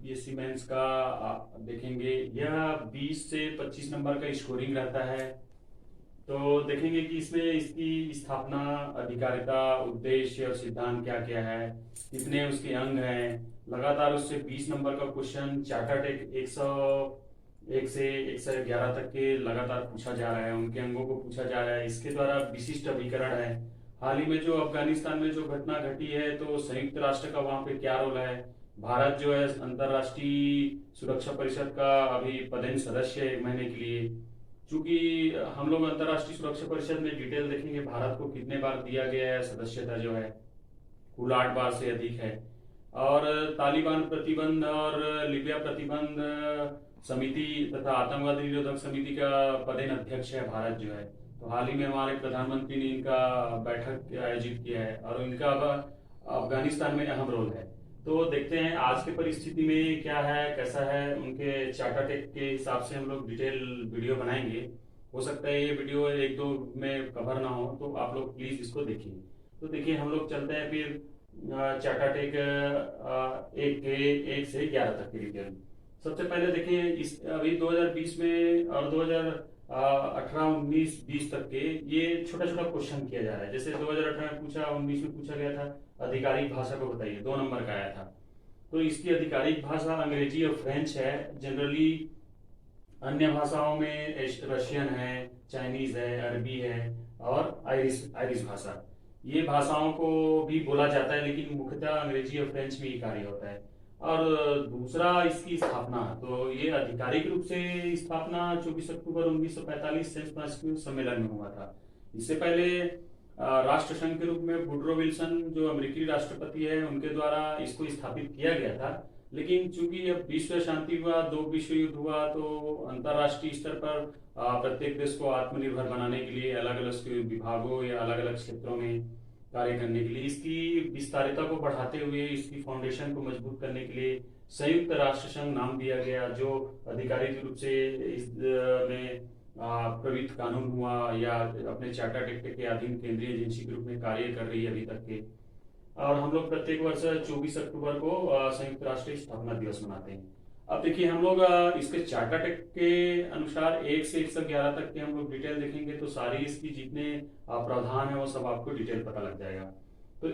UPSC mains का देखेंगे। यह 20 से 25 नंबर का स्कोरिंग रहता है। तो देखेंगे कि इसमें इसकी स्थापना, अधिकारिता, उद्देश्य और सिद्धांत क्या क्या है, कितने उसके अंग हैं। लगातार उससे 20 नंबर का क्वेश्चन चार्टर्ड एक 101 से 111 तक के लगातार पूछा जा रहा है, उनके अंगों को पूछा जा रहा है। इसके द्वारा विशिष्ट अभिकरण है। हाल ही में जो अफगानिस्तान में जो घटना घटी है, तो संयुक्त राष्ट्र का वहां पे क्या रोल है। भारत जो है अंतर्राष्ट्रीय सुरक्षा परिषद का अभी पदेन सदस्य है 1 महीने के लिए। चूंकि हम लोग अंतर्राष्ट्रीय सुरक्षा परिषद में डिटेल देखेंगे भारत को कितने बार दिया गया है सदस्यता, जो है कुल 8 बार से अधिक है। और तालिबान प्रतिबंध और लिबिया प्रतिबंध समिति तथा आतंकवाद निरोधक समिति का पदेन अध्यक्ष है भारत जो है। तो हाल ही में हमारे प्रधानमंत्री ने इनका बैठक आयोजित किया है और इनका अब अफगानिस्तान में अहम रोल है। तो देखते हैं आज की परिस्थिति में क्या है, कैसा है। उनके चार्टर टेक के हिसाब से हम लोग डिटेल वीडियो बनाएंगे। हो सकता है ये वीडियो 1-2 में कवर ना हो, तो आप लोग प्लीज इसको देखिए। तो देखिए हम लोग चलते हैं फिर चार्टर टेक 1 से 11 तक की डिटेल। सबसे पहले देखिए इस अभी 2020 में और 2018, 19, 20 तक के ये छोटा छोटा क्वेश्चन किया जा रहा है। जैसे 2018 में पूछा, 19 में पूछा गया था आधिकारिक भाषा को बताइए, 2 नंबर का आया था। तो इसकी आधिकारिक भाषा अंग्रेजी और फ्रेंच है। जनरली अन्य भाषाओं में रशियन है, चाइनीज है, अरबी है और आयरिश आयरिश भाषा। ये भाषाओं को भी बोला जाता है, लेकिन मुख्यतः अंग्रेजी और फ्रेंच में ही कार्य होता है। और दूसरा इसकी स्थापना, तो ये आधिकारिक रूप से स्थापना 24 अक्टूबर 1945 सैन फ्रांसिस्को सम्मेलन में हुआ था। इससे पहले राष्ट्रसंघ के रूप में वुडरो विल्सन जो अमेरिकी राष्ट्रपति है, उनके द्वारा इसको स्थापित किया गया था। लेकिन चूंकि अब विश्व शांति हुआ, 2 विश्व युद्ध हुआ, तो अंतर्राष्ट्रीय स्तर पर प्रत्येक देश को आत्मनिर्भर बनाने के लिए अलग अलग विभागों या अलग अलग क्षेत्रों में कार्य करने के लिए, इसकी विस्तारिता को बढ़ाते हुए इसकी फाउंडेशन को मजबूत करने के लिए संयुक्त राष्ट्र संघ नाम दिया गया, जो आधिकारिक रूप से इस में प्रवृत्त कानून हुआ या अपने चार्टर टेक के अधीन केंद्रीय एजेंसी के रूप में कार्य कर रही है अभी तक के। और हम लोग प्रत्येक वर्ष 24 अक्टूबर को संयुक्त राष्ट्र स्थापना दिवस मनाते हैं। अब देखिए हम लोग इसके चार्टर टेक के अनुसार 1 से 111 तक के हम लोग डिटेल देखेंगे, तो सारी इसकी जितने प्रावधान है वो सब आपको डिटेल पता लग जाएगा। तो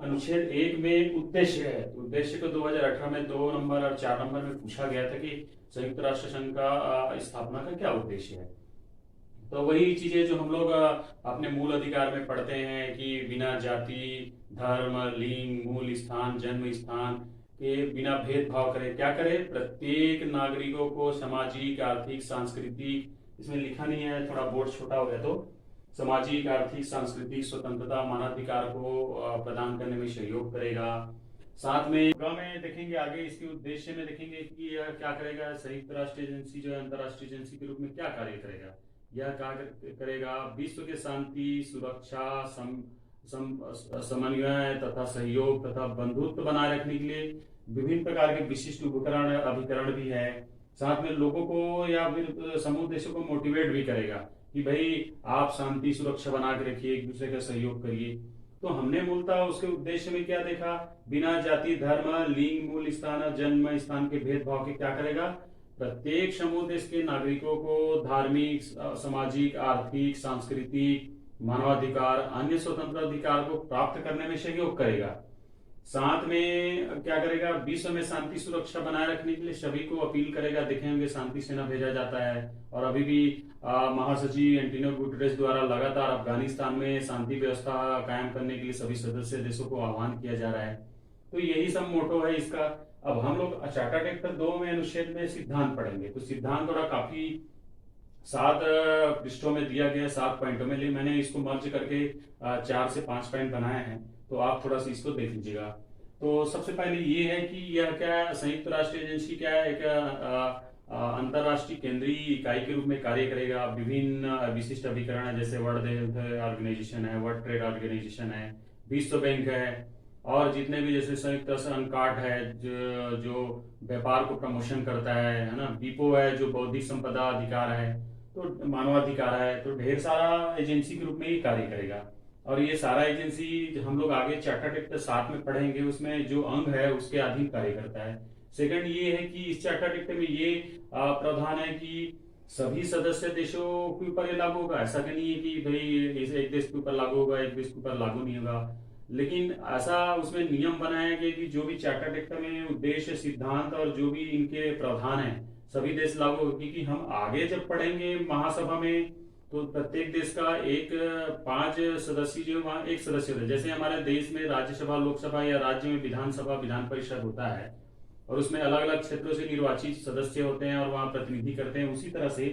अनुच्छेद 1 में उद्देश्य है। तो उद्देश्य को 2018 में 2 नंबर और 4 नंबर में पूछा गया था कि संयुक्त राष्ट्र संघ का स्थापना का क्या उद्देश्य है। तो वही चीजें जो हम लोग अपने मूल अधिकार में पढ़ते हैं कि बिना जाति, धर्म, लिंग, मूल स्थान, जन्म स्थान के बिना भेदभाव करे, क्या करे, प्रत्येक नागरिकों को सामाजिक, आर्थिक, सांस्कृतिक, इसमें लिखा नहीं है, थोड़ा बोर्ड छोटा हो गया, तो सामाजिक, आर्थिक, सांस्कृतिक स्वतंत्रता, मानवाधिकार को प्रदान करने में सहयोग करेगा। साथ में देखेंगे आगे इसके उद्देश्य में देखेंगे कि यह क्या करेगा। संयुक्त राष्ट्र एजेंसी जो है अंतर्राष्ट्रीय एजेंसी के रूप में क्या कार्य करेगा। यह कार्य करेगा विश्व के शांति, सुरक्षा, समन्वय तथा सहयोग तथा बंधुत्व बनाए रखने के लिए विभिन्न प्रकार के विशिष्ट उपकरण अभिकरण भी है। साथ में लोगों को या फिर समूह देशों को मोटिवेट भी करेगा कि भाई आप शांति सुरक्षा बना के रखिए, एक दूसरे का सहयोग करिए। तो हमने मूलतः उसके उद्देश्य में क्या देखा, बिना जाति, धर्म, लिंग, मूल स्थान, जन्म स्थान के भेदभाव के क्या करेगा, प्रत्येक समूह देश के नागरिकों को धार्मिक, सामाजिक, आर्थिक, सांस्कृतिक, मानवाधिकार, अन्य स्वतंत्र अधिकार को प्राप्त करने में सहयोग करेगा। साथ में क्या करेगा, विश्व में शांति सुरक्षा बनाए रखने के लिए सभी को अपील करेगा। देखेंगे शांति सेना भेजा जाता है और अभी भी महासचिव एंटोनियो गुटेरेस द्वारा लगातार अफगानिस्तान में शांति व्यवस्था कायम करने के लिए सभी सदस्य देशों को आह्वान किया जा रहा है। तो यही सब मोटो है इसका। अब हम लोग चार्टर टेक 2 में अनुच्छेद में सिद्धांत पढ़ेंगे। तो सिद्धांत थोड़ा काफी 7 पृष्ठों में दिया गया, 7 पॉइंटों में, लेकिन मैंने इसको मर्ज करके 4 से 5 पॉइंट बनाए हैं, तो आप थोड़ा सा इसको देख लीजिएगा। तो सबसे पहले ये है कि यह क्या संयुक्त राष्ट्र एजेंसी क्या है, एक अंतरराष्ट्रीय केंद्रीय इकाई के रूप में कार्य करेगा। विभिन्न विशिष्ट अभिकरण है, जैसे वर्ल्ड हेल्थ ऑर्गेनाइजेशन है, वर्ल्ड ट्रेड ऑर्गेनाइजेशन है, विश्व बैंक है, और जितने भी जैसे संयुक्त राष्ट्र अनकाट है जो व्यापार को प्रमोशन करता है ना, बीपो है जो बौद्धिक संपदा अधिकार है, तो मानवाधिकार है। तो ढेर सारा एजेंसी के रूप में ही कार्य करेगा। और ये सारा एजेंसी हम लोग आगे चार्टर टेक 7 में पढ़ेंगे, उसमें जो अंग है उसके अधीन कार्य करता है। सेकंड ये है कि इस चार्टर एक्ट में ये प्रावधान है कि सभी सदस्य देशों के ऊपर ये लागू होगा। ऐसा नहीं है कि भाई इसे एक देश के ऊपर लागू होगा, एक देश के ऊपर लागू नहीं होगा। लेकिन ऐसा उसमें नियम बनाया गया कि जो भी चार्टर्ड एक्ट में उद्देश्य, सिद्धांत और जो भी इनके प्रावधान है सभी देश लागू होगी। क्योंकि हम आगे जब पढ़ेंगे महासभा में तो प्रत्येक देश का एक 5 सदस्य जो वहाँ एक सदस्य होता है। जैसे हमारे देश में राज्यसभा, लोकसभा या राज्य में विधानसभा, विधान परिषद होता है और उसमें अलग अलग क्षेत्रों से निर्वाचित सदस्य होते हैं और वहाँ प्रतिनिधि करते हैं। उसी तरह से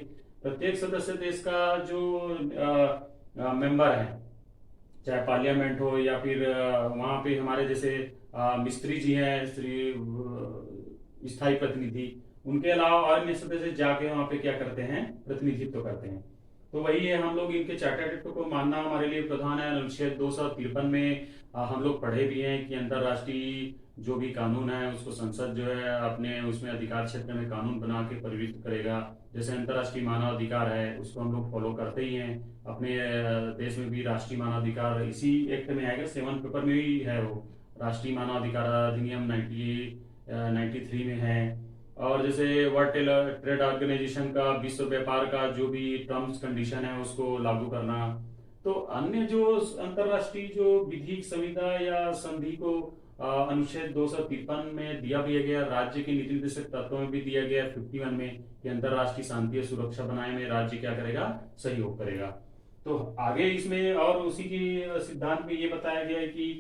प्रत्येक सदस्य देश का जो मेंबर है, चाहे पार्लियामेंट हो या फिर वहाँ पे हमारे जैसे मिस्त्री जी हैं, स्थायी प्रतिनिधि, उनके अलावा और अन्य सदस्य जाके वहाँ पे क्या करते हैं, प्रतिनिधित्व करते हैं। तो वही है, हम लोग इनके चार्टर्ड एक्ट को मानना हमारे लिए प्रधान है। अनुच्छेद 253 में हम लोग पढ़े भी हैं कि अंतर्राष्ट्रीय जो भी कानून है उसको संसद जो है अपने उसमें अधिकार क्षेत्र में कानून बना के परिवर्तित करेगा। जैसे अंतर्राष्ट्रीय मानव अधिकार है उसको हम लोग फॉलो करते ही हैं। अपने देश में भी राष्ट्रीय मानव अधिकार इसी एक्ट में आएगा, 7 पेपर में ही है वो। राष्ट्रीय मानव अधिकार अधिनियम 93 में है। और जैसे वर्ल्ड ट्रेड ऑर्गेनाइजेशन का, विश्व व्यापार का जो भी टर्म्स कंडीशन है उसको लागू करना। तो अन्य जो अंतरराष्ट्रीय जो विधिक संविदा या संधि को अनुच्छेद 253 में दिया भी गया, राज्य के नीति निर्देशक तत्वों में भी दिया गया 51 में कि अंतरराष्ट्रीय शांति और सुरक्षा बनाए में राज्य क्या करेगा, सहयोग करेगा। तो आगे इसमें और उसी की सिद्धांत में ये बताया गया है कि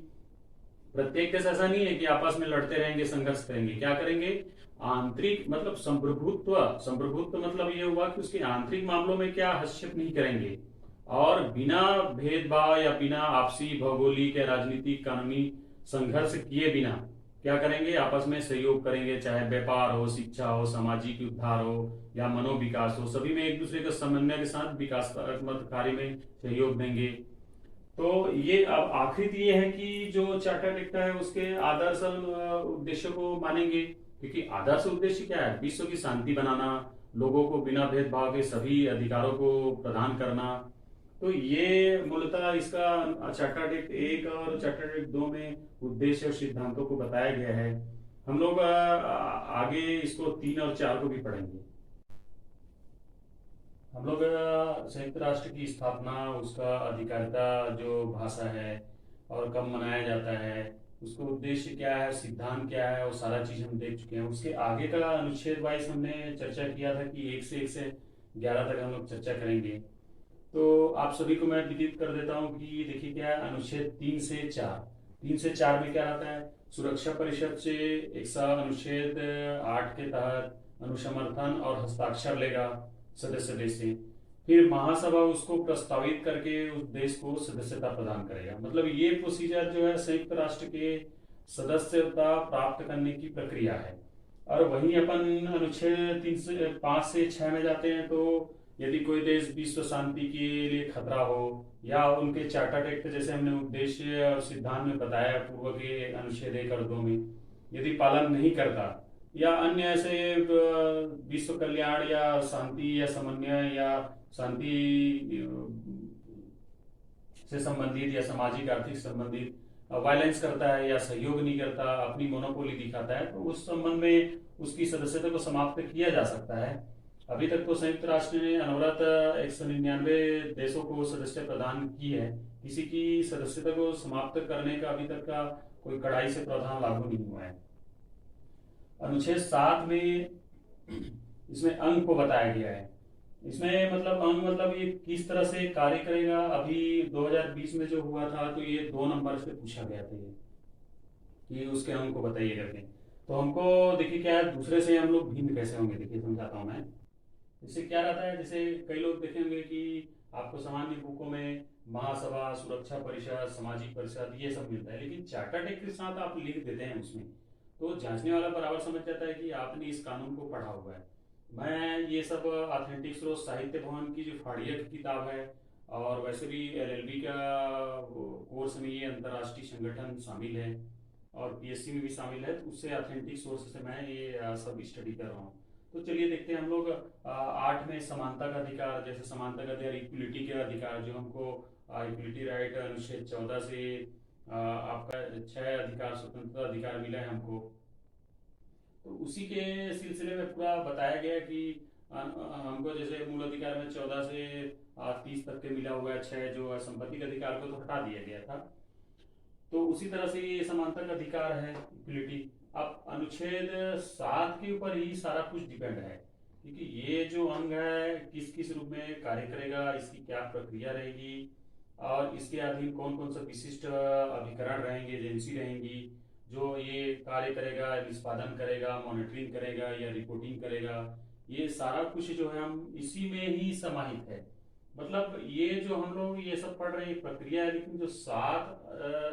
प्रत्येक देश ऐसा नहीं है कि आपस में लड़ते रहेंगे, संघर्ष करेंगे। क्या करेंगे, आंतरिक मतलब संप्रभुत्व, संप्रभुत्व मतलब ये हुआ कि उसके आंतरिक मामलों में क्या हस्तक्षेप नहीं करेंगे और बिना भेदभाव या बिना आपसी भौगोलिक या राजनीतिक कानूनी संघर्ष किए बिना क्या करेंगे, आपस में सहयोग करेंगे। चाहे व्यापार हो, शिक्षा हो, सामाजिक उद्धार हो या मनोविकास हो, सभी में एक दूसरे के समन्वय के साथ विकासात्मक कार्य में सहयोग देंगे। तो ये अब आखिरी ये है कि जो चार्टर्ड एक्ट है उसके आदर्श उद्देश्य को मानेंगे। क्योंकि आदर्श उद्देश्य क्या है, विश्व की शांति बनाना, लोगों को बिना भेदभाव के सभी अधिकारों को प्रदान करना। तो ये मूलतः इसका चार्टर्ड एक्ट 1 और चार्टर्ड एक्ट 2 में उद्देश्य और सिद्धांतों को बताया गया है। हम लोग आगे इसको 3 और 4 को भी पढ़ेंगे। हम लोग संयुक्त राष्ट्र की स्थापना, उसका अधिकारिता जो भाषा है और कब मनाया जाता है, उसका उद्देश्य क्या है, सिद्धांत क्या है, वो सारा चीज हम देख चुके हैं। उसके आगे का अनुच्छेद वाइज हमने चर्चा किया था कि 1 से 11 तक हम लोग चर्चा करेंगे। तो आप सभी को मैं विदित कर देता हूँ कि देखिए क्या है, अनुच्छेद 3 से 4। 3 से 4 में क्या रहता है, सुरक्षा परिषद से एक अनुच्छेद 8 के तहत अनुसमर्थन और हस्ताक्षर लेगा सदस्य देश से। फिर महासभा उसको प्रस्तावित करके उस देश को सदस्यता प्रदान करेगा। मतलब ये प्रोसीजर जो है संयुक्त राष्ट्र के सदस्यता प्राप्त करने की प्रक्रिया है। और वहीं अपन अनुच्छेद 5 से 6 में जाते हैं। तो यदि कोई देश विश्व शांति के लिए खतरा हो या उनके चार्टर्ड एक्ट जैसे हमने उद्देश्य और सिद्धांत में बताया पूर्व के अनुच्छेद 1 और 2 में, यदि पालन नहीं करता या अन्य ऐसे विश्व कल्याण या शांति या समन्वय या शांति से संबंधित या सामाजिक आर्थिक संबंधित वायलेंस करता है या सहयोग नहीं करता, अपनी मोनोपोली दिखाता है, तो उस संबंध में उसकी सदस्यता को समाप्त किया जा सकता है। अभी तक तो संयुक्त राष्ट्र ने अनवरत 199 देशों को सदस्यता प्रदान की है। किसी की सदस्यता को समाप्त करने का अभी तक का कोई कड़ाई से प्रावधान लागू नहीं हुआ है। अनुच्छेद 7 में इसमें अंग को बताया गया है। इसमें मतलब अंग मतलब ये किस तरह से कार्य करेगा। अभी 2020 में जो हुआ था तो ये 2 नंबर से पूछा गया था ये कि उसके अंग को बताइए करके। तो हमको देखिए क्या है, दूसरे से हम लोग भिन्न कैसे होंगे, देखिए समझाता हूँ मैं। इससे क्या रहता है, जैसे कई लोग देखेंगे कि आपको सामान्य बुकों में महासभा, सुरक्षा परिषद, सामाजिक परिषद ये सब मिलता है, लेकिन चार्टर्ड एक्ट के साथ आप लिख देते हैं उसमें। तो जांचने वाला बराबर समझ जाता है कि आपने इस कानून को पढ़ा हुआ है। मैं ये सब ऑथेंटिक स्रोत साहित्य भवन की जो फाड़िया की किताब है और वैसे भी एलएलबी का कोर्स में ये अंतर्राष्ट्रीय संगठन शामिल है और पीएससी में भी शामिल है, तो उससे ऑथेंटिक सोर्स से मैं ये सब स्टडी कर रहा हूँ। तो चलिए देखते हैं हम लोग 8 में समानता का अधिकार, जैसे समानता का अधिकार, इक्वलिटी के अधिकार जो हमको इक्वलिटी राइट अनुच्छेद 14 से आपका 6 अधिकार, स्वतंत्रता अधिकार मिला है हमको। तो उसी के सिलसिले में पूरा बताया गया कि हमको जैसे मूल अधिकार में 14 से 30 तक के मिला हुआ है, 6 जो संपत्ति के अधिकार को तो हटा दिया गया था। तो उसी तरह से ये समानता का अधिकार है, इक्वलिटी। अब अनुच्छेद 7 के ऊपर ही सारा कुछ डिपेंड है, क्योंकि ये जो अंग है किस किस रूप में कार्य करेगा, इसकी क्या प्रक्रिया रहेगी, और इसके अधीन कौन कौन सा विशिष्ट अभिकरण रहेंगे, एजेंसी रहेंगी जो ये कार्य करेगा, निष्पादन करेगा, मॉनिटरिंग करेगा या रिपोर्टिंग करेगा। ये सारा कुछ जो है हम इसी में ही समाहित है। मतलब ये जो हम लोग ये सब पढ़ रहे हैं प्रक्रिया है, लेकिन जो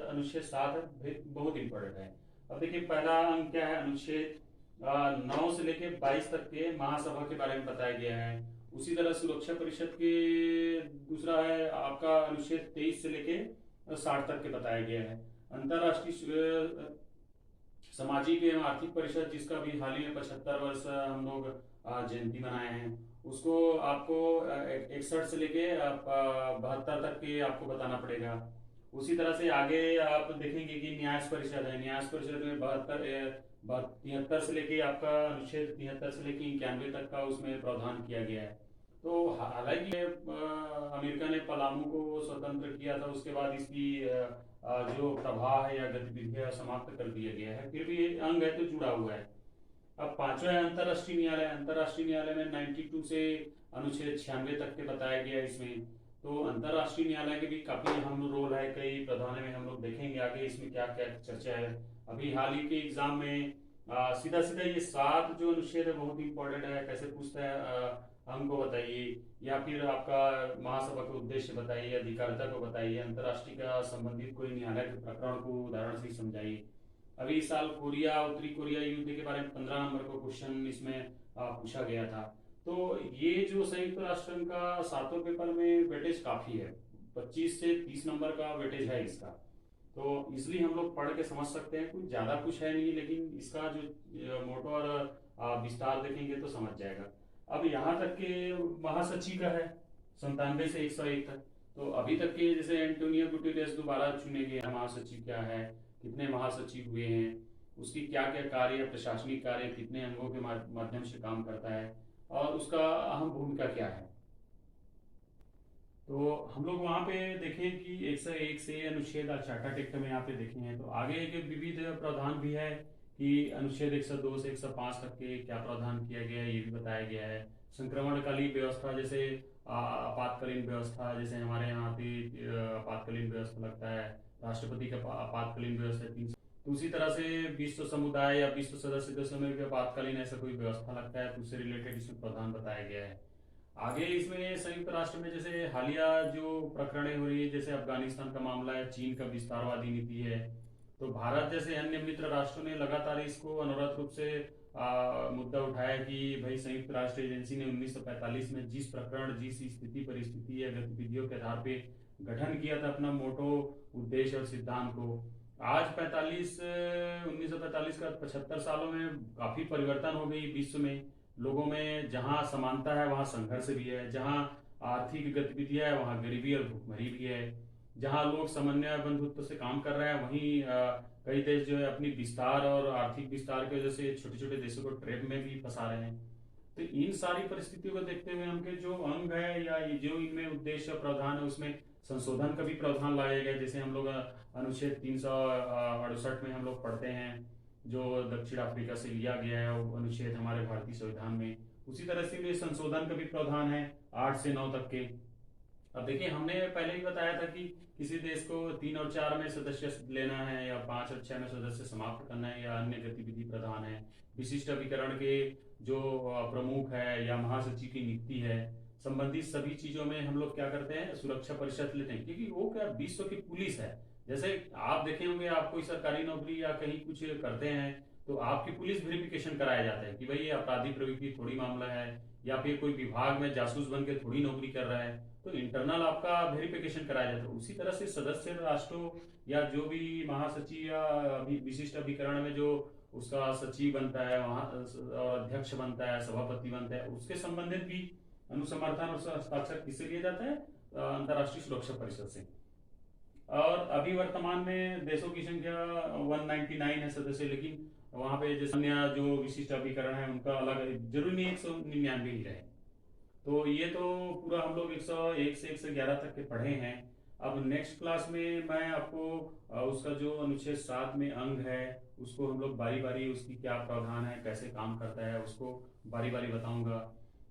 अनुच्छेद 7 है बहुत इंपॉर्टेंट है। अब देखिए पहला अंग क्या है, अनुच्छेद 9 से लेके 22 तक के महासभा के बारे में बताया गया है। उसी तरह सुरक्षा परिषद के दूसरा है आपका अनुच्छेद 23 से लेके 60 तक के बताया गया है। अंतरराष्ट्रीय सामाजिक एवं आर्थिक परिषद, जिसका भी हाल ही में 75 वर्ष हम लोग जयंती मनाए हैं, उसको आपको 61 से लेके 72 तक के आपको बताना पड़ेगा। उसी तरह से आगे आप देखेंगे कि न्यास परिषद है। न्यास परिषद में 73 से लेके आपका अनुच्छेद 73 से लेके 91 तक का उसमें प्रावधान किया गया है। तो हालांकि अमेरिका ने पलामू को स्वतंत्र किया था, उसके बाद इसकी जो प्रभाव है या गतिविधियां समाप्त कर दिया गया है, फिर भी ये अंग है तो जुड़ा हुआ है। अब पांचवा है अंतरराष्ट्रीय न्यायालय। अंतरराष्ट्रीय न्यायालय में 92 से अनुच्छेद 96 तक के बताया गया है इसमें। तो अंतरराष्ट्रीय न्यायालय के भी काफी अहम रोल है, कई प्रावधान में हम लोग देखेंगे आगे इसमें क्या क्या चर्चा है। अभी हाल ही के एग्जाम में सीधा सीधा ये 7 जो अनुच्छेद है बहुत इंपॉर्टेंट है। कैसे पूछता है, अंग को बताइए, या फिर आपका महासभा का उद्देश्य बताइए, अधिकारिता को बताइए, अंतरराष्ट्रीय का संबंधित कोई न्यायालय के प्रकरण को उदाहरण से समझाइए। अभी इस साल कोरिया उत्तरी कोरिया युद्ध के बारे में 15 नंबर का क्वेश्चन इसमें पूछा गया था। तो ये जो संयुक्त राष्ट्र का 7 पेपर में वेटेज काफी है, 25 से 30 नंबर का वेटेज है इसका। तो इसलिए हम लोग पढ़ के समझ सकते हैं, कुछ ज्यादा कुछ है नहीं, लेकिन इसका जो मोटो और विस्तार देखेंगे तो समझ जाएगा। अब यहाँ तक के महासचिव का है 97 से 101 तक। तो अभी तक के जैसे एंटोनियो गुटेरेस दोबारा चुने गए हैं, महासचिव क्या है, कितने महासचिव हुए हैं, उसकी क्या क्या कार्य, प्रशासनिक कार्य कितने अंगों के माध्यम से काम करता है, और उसका अहम भूमिका क्या है। तो हम लोग वहां पे देखें कि 101 से अनुच्छेद चार्टर एक्ट में यहाँ पे देखे हैं। तो आगे एक विविध प्रावधान भी है कि अनुच्छेद 102 से 105 तक के क्या प्रावधान किया गया है, ये भी बताया गया है। संक्रमणकालीन व्यवस्था, जैसे आपातकालीन व्यवस्था, जैसे हमारे यहाँ पे आपातकालीन व्यवस्था लगता है, राष्ट्रपति का आपातकालीन व्यवस्था 3। तो उसी तरह से विश्व समुदाय या विश्व सदस्य देशों में भी आपातकालीन ऐसा कोई व्यवस्था लगता है, तो उससे रिलेटेड इसमें प्रावधान बताया गया है। आगे इसमें संयुक्त राष्ट्र में जैसे हालिया जो प्रकरण हो रही है, जैसे अफगानिस्तान का मामला है, चीन का विस्तारवादी नीति है, तो भारत जैसे अन्य मित्र राष्ट्रों ने लगातार इसको अनवरत रूप से मुद्दा उठाया कि भाई संयुक्त राष्ट्र एजेंसी ने 1945 में जिस प्रकरण, जिस स्थिति, परिस्थिति या गतिविधियों के आधार पे गठन किया था अपना मोटो, उद्देश्य और सिद्धांत को, आज 1945 का 75 सालों में काफी परिवर्तन हो गई विश्व में। लोगों में जहां समानता है वहां संघर्ष भी है, जहां आर्थिक गतिविधियां है वहां गरीबी और भुखमरी भी है, जहां लोग समन्वय बंधुत्व से काम कर रहे हैं वहीं कई देश जो है अपनी विस्तार और आर्थिक विस्तार की वजह से छोटे छोटे देशों को ट्रैप में भी फंसा रहे हैं। तो इन सारी परिस्थितियों को देखते हुए हमके जो अंग है या जो इनमें उद्देश्य प्रावधान है उसमें संशोधन का भी प्रावधान लाया गया। जैसे हम लोग अनुच्छेद 368 में हम लोग पढ़ते हैं, जो दक्षिण अफ्रीका से लिया गया है वो अनुच्छेद हमारे भारतीय संविधान में, उसी तरह से भी संशोधन का भी प्रावधान है 8 से 9 तक के। अब देखिए हमने पहले ही बताया था कि किसी देश को 3 और 4 में सदस्य लेना है या 5 और 6 में सदस्य समाप्त करना है या अन्य गतिविधि प्रधान है, विशिष्ट अभिकरण के जो प्रमुख है या महासचिव की नियुक्ति है, संबंधित सभी चीजों में हम लोग क्या करते हैं, सुरक्षा परिषद लेते हैं, क्योंकि वो क्या विश्व की पुलिस है। जैसे आप देखे होंगे आप कोई सरकारी नौकरी या कहीं कुछ करते हैं तो आपकी पुलिस वेरिफिकेशन कराया जाता है कि भाई ये अपराधी प्रवृत्ति थोड़ी मामला है, या फिर कोई विभाग में जासूस बन के थोड़ी नौकरी कर रहा है, तो इंटरनल आपका वेरिफिकेशन कराया जाता है। उसी तरह से सदस्य राष्ट्रों या जो भी महासचिव या विशिष्ट अभिकरण में जो उसका सचिव बनता है वहां और अध्यक्ष बनता है, सभापति बनता है, उसके संबंधित भी अनुसमर्थन और हस्ताक्षर किससे लिया जाता है, अंतरराष्ट्रीय सुरक्षा परिषद से। और अभी वर्तमान में देशों की संख्या 199 है सदस्य, लेकिन वहाँ पे जैसे अन्य जो विशिष्ट अभिकरण है उनका अलग, जरूरी नहीं 199 ही रहे। तो ये तो पूरा हम लोग 101 से 111 तक के पढ़े हैं। अब नेक्स्ट क्लास में मैं आपको उसका जो अनुच्छेद 7 में अंग है उसको हम लोग बारी बारी, उसकी क्या प्रावधान है, कैसे काम करता है, उसको बारी बारी बताऊंगा।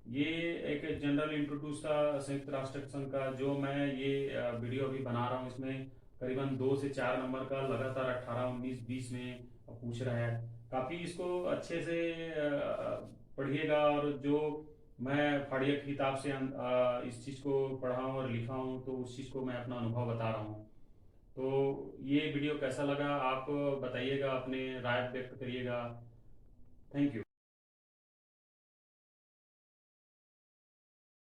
ये एक जनरल इंट्रोड्यूस था संयुक्त राष्ट्र संघ का, जो मैं ये वीडियो अभी बना रहा हूँ, इसमें करीबन 2 से 4 नंबर का लगातार 18, 19, 20 में पूछ रहा है। काफ़ी इसको अच्छे से पढ़िएगा। और जो मैं फाड़िया की किताब से इस चीज़ को पढ़ा हूँ और लिखा हूँ, तो उस चीज़ को मैं अपना अनुभव बता रहा हूँ। तो ये वीडियो कैसा लगा आप बताइएगा, अपने राय व्यक्त करिएगा। Thank you.